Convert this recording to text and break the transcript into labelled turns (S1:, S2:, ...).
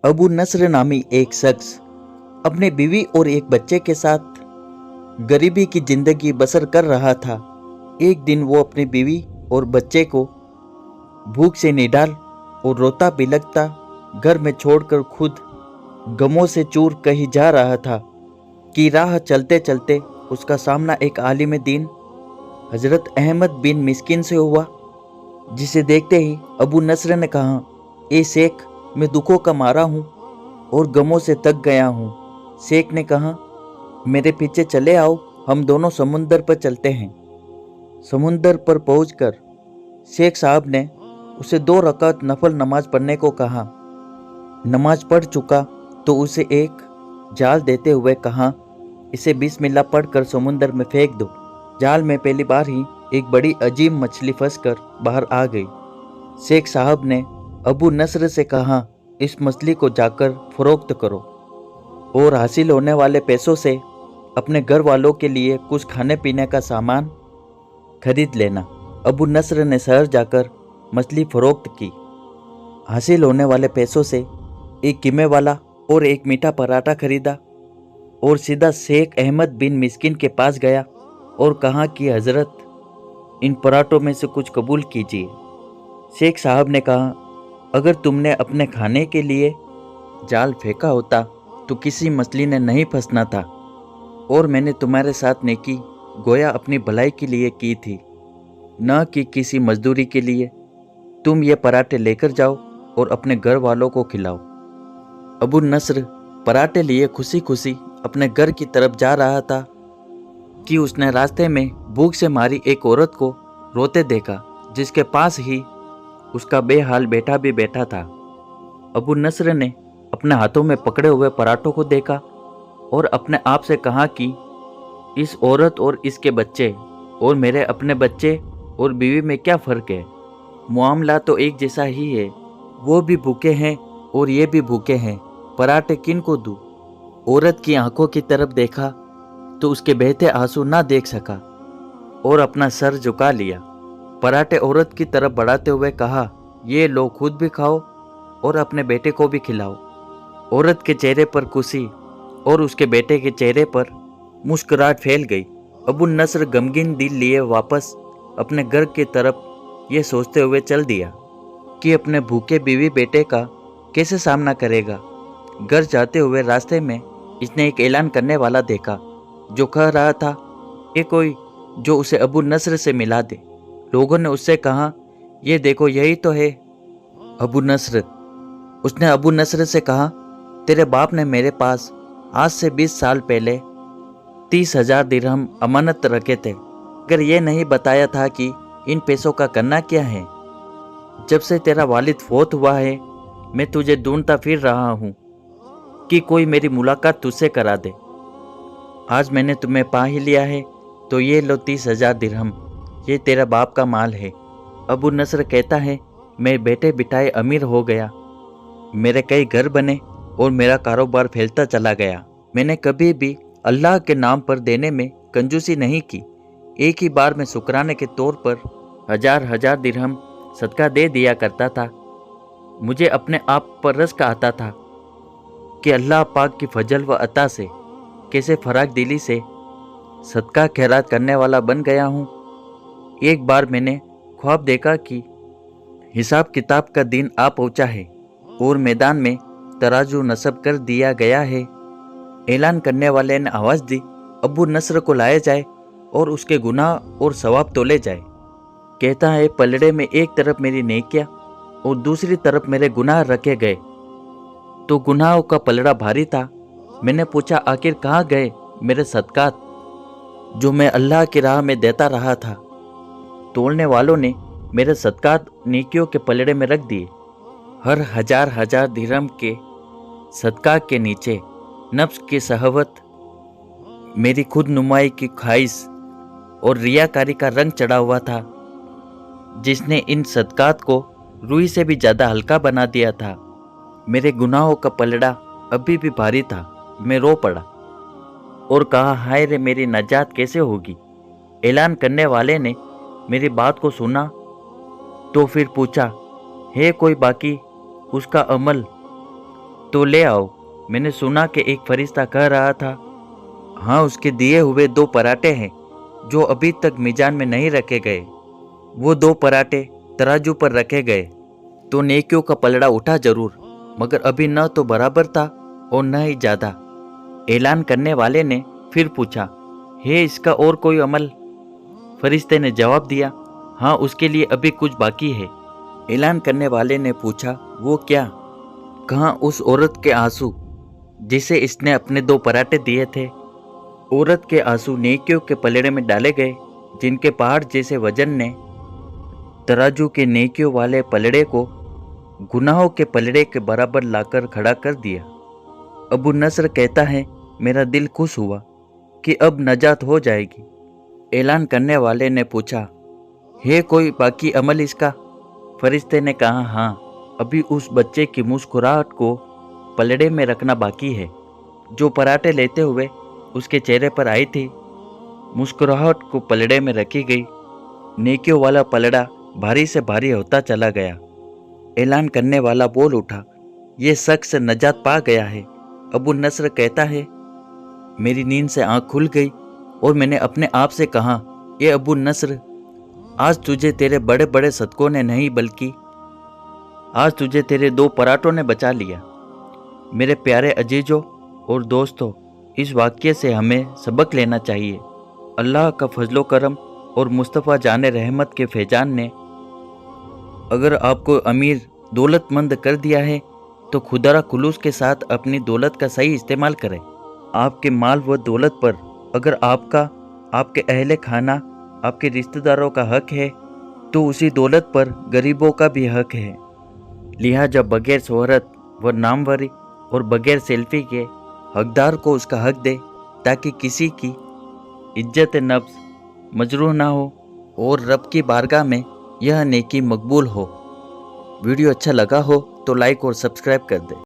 S1: अबू नस्र नामी एक शख्स अपने बीवी और एक बच्चे के साथ गरीबी की जिंदगी बसर कर रहा था। एक दिन वो अपनी बीवी और बच्चे को भूख से निढाल और रोता बिलखता घर में छोड़कर खुद गमों से चूर कहीं जा रहा था कि राह चलते चलते उसका सामना एक आलिम दीन हजरत अहमद बिन मिस्किन से हुआ, जिसे देखते ही अबू नस्र ने कहा, ए शेख, मैं दुखों का मारा हूँ और गमों से थक गया हूँ। शेख ने कहा, मेरे पीछे चले आओ, हम दोनों समुंदर पर चलते हैं। समुंदर पर पहुंचकर शेख साहब ने उसे 2 रकात नफल नमाज पढ़ने को कहा। नमाज पढ़ चुका तो उसे एक जाल देते हुए कहा, इसे बिस्मिल्लाह पढ़कर समुंदर में फेंक दो। जाल में पहली बार ही एक बड़ी अजीब मछली फंसकर बाहर आ गई। शेख साहब ने अबू नस्र से कहा, इस मछली को जाकर फरोख्त करो और हासिल होने वाले पैसों से अपने घर वालों के लिए कुछ खाने पीने का सामान खरीद लेना। अबू नस्र ने शहर जाकर मछली फरोख्त की। हासिल होने वाले पैसों से एक कीमे वाला और एक मीठा पराठा खरीदा और सीधा शेख अहमद बिन मिस्किन के पास गया और कहा कि हजरत, इन पराठों में से कुछ कबूल कीजिए। शेख साहब ने कहा, अगर तुमने अपने खाने के लिए जाल फेंका होता तो किसी मछली ने नहीं फंसना था, और मैंने तुम्हारे साथ नेकी गोया अपनी भलाई के लिए की थी, न कि किसी मजदूरी के लिए। तुम ये पराठे लेकर जाओ और अपने घर वालों को खिलाओ। अबू नस्र पराठे लिए खुशी खुशी अपने घर की तरफ जा रहा था कि उसने रास्ते में भूख से मारी एक औरत को रोते देखा, जिसके पास ही उसका बेहाल बेटा भी बैठा था। अबू नस्र ने अपने हाथों में पकड़े हुए पराठों को देखा और अपने आप से कहा कि इस औरत और इसके बच्चे और मेरे अपने बच्चे और बीवी में क्या फ़र्क है? मामला तो एक जैसा ही है। वो भी भूखे हैं और ये भी भूखे हैं, पराठे किन को दूँ? औरत की आंखों की तरफ देखा तो उसके बहते आंसू ना देख सका और अपना सर झुका लिया। पराठे औरत की तरफ बढ़ाते हुए कहा, ये लो, खुद भी खाओ और अपने बेटे को भी खिलाओ। औरत के चेहरे पर खुशी और उसके बेटे के चेहरे पर मुस्कुराहट फैल गई। अबू नस्र गमगीन दिल लिए वापस अपने घर की तरफ ये सोचते हुए चल दिया कि अपने भूखे बीवी बेटे का कैसे सामना करेगा। घर जाते हुए रास्ते में इसने एक ऐलान करने वाला देखा जो कह रहा था, ये कोई जो उसे अबू नस्र से मिला दे। लोगों ने उससे कहा, ये देखो, यही तो है अबू नस्र। उसने अबू नस्र से कहा, तेरे बाप ने मेरे पास आज से 20 साल पहले 30,000 दिरहम अमानत रखे थे, अगर ये नहीं बताया था कि इन पैसों का करना क्या है। जब से तेरा वालिद फौत हुआ है मैं तुझे ढूंढता फिर रहा हूँ कि कोई मेरी मुलाकात तुझसे करा दे। आज मैंने तुम्हें पा ही लिया है, तो ये लो 30,000 दिरहम, ये तेरा बाप का माल है। अबू नस्र कहता है, मैं बैठे बिठाए अमीर हो गया, मेरे कई घर बने और मेरा कारोबार फैलता चला गया। मैंने कभी भी अल्लाह के नाम पर देने में कंजूसी नहीं की। एक ही बार मैं शुक्राने के तौर पर 1000 दिरहम सदका दे दिया करता था। मुझे अपने आप पर रश्क आता था कि अल्लाह पाक की फजल व अता से कैसे फराग दिली से सदका खैरात करने वाला बन गया हूँ। एक बार मैंने ख्वाब देखा कि हिसाब किताब का दिन आ पहुँचा है और मैदान में तराजू नस्ब कर दिया गया है। ऐलान करने वाले ने आवाज़ दी, अबू नस्र को लाया जाए और उसके गुनाह और सवाब तोले जाए। कहता है, पलड़े में एक तरफ मेरी नेकियां और दूसरी तरफ मेरे गुनाह रखे गए तो गुनाहों का पलड़ा भारी था। मैंने पूछा, आखिर कहाँ गए मेरे सदकात जो मैं अल्लाह की राह में देता रहा था? तोड़ने वालों ने मेरे सदकात नेकियों के पलड़े में रख दिए। हर 1000 दिरहम के सदका के नीचे नफ्स की सहवत, मेरी खुद नुमाई की ख्वाहिश और रियाकारी का रंग चढ़ा हुआ था, जिसने इन सदकात को रूई से भी ज़्यादा हल्का बना दिया था। मेरे गुनाहों का पलड़ा अभी भी भारी था। मैं रो पड़ा और कहा, हाय रे, मेरी नजात कैसे होगी? ऐलान करने वाले ने मेरी बात को सुना तो फिर पूछा, है कोई बाकी उसका अमल तो ले आओ। मैंने सुना कि एक फरिश्ता कह रहा था। हाँ, उसके दिए हुए 2 पराठे हैं जो अभी तक मीज़ान में नहीं रखे गए। वो 2 पराठे तराजू पर रखे गए तो नेकियों का पलड़ा उठा जरूर, मगर अभी न तो बराबर था और न ही ज़्यादा। ऐलान करने वाले ने फिर पूछा, है इसका और कोई अमल? फरिश्ते ने जवाब दिया, हाँ, उसके लिए अभी कुछ बाकी है। ऐलान करने वाले ने पूछा, वो क्या? कहाँ उस औरत के आंसू जिसे इसने अपने 2 पराठे दिए थे। औरत के आंसू नेकियों के पलड़े में डाले गए, जिनके पहाड़ जैसे वजन ने तराजू के नेकियों वाले पलड़े को गुनाहों के पलड़े के बराबर लाकर खड़ा कर दिया। अबू नसर कहता है, मेरा दिल खुश हुआ कि अब नजात हो जाएगी। ऐलान करने वाले ने पूछा, है कोई बाकी अमल इसका? फरिश्ते ने कहा, हाँ, अभी उस बच्चे की मुस्कुराहट को पलड़े में रखना बाकी है जो पराठे लेते हुए उसके चेहरे पर आई थी। मुस्कुराहट को पलड़े में रखी गई। नेकियों वाला पलड़ा भारी से भारी होता चला गया। ऐलान करने वाला बोल उठा, ये शख्स नजात पा गया है। अबू नसर कहता है, मेरी नींद से आंख खुल गई और मैंने अपने आप से कहा, ये अबू नसर, आज तुझे तेरे बड़े बड़े सदकों ने नहीं बल्कि आज तुझे तेरे 2 पराठों ने बचा लिया। मेरे प्यारे अजीजों और दोस्तों, इस वाक़ये से हमें सबक लेना चाहिए। अल्लाह का फजलो करम और मुस्तफ़ा जाने रहमत के फैजान ने अगर आपको अमीर दौलतमंद कर दिया है तो खुदारा खुलूस के साथ अपनी दौलत का सही इस्तेमाल करें। आपके माल व दौलत पर अगर आपका, आपके अहले खाना, आपके रिश्तेदारों का हक है तो उसी दौलत पर गरीबों का भी हक है। लिहाजा बगैर शोहरत व नामवरी और बगैर सेल्फी के हकदार को उसका हक दे, ताकि किसी की इज्जत नफ्स मजरूह ना हो और रब की बारगाह में यह नेकी मकबूल हो। वीडियो अच्छा लगा हो तो लाइक और सब्सक्राइब कर दें।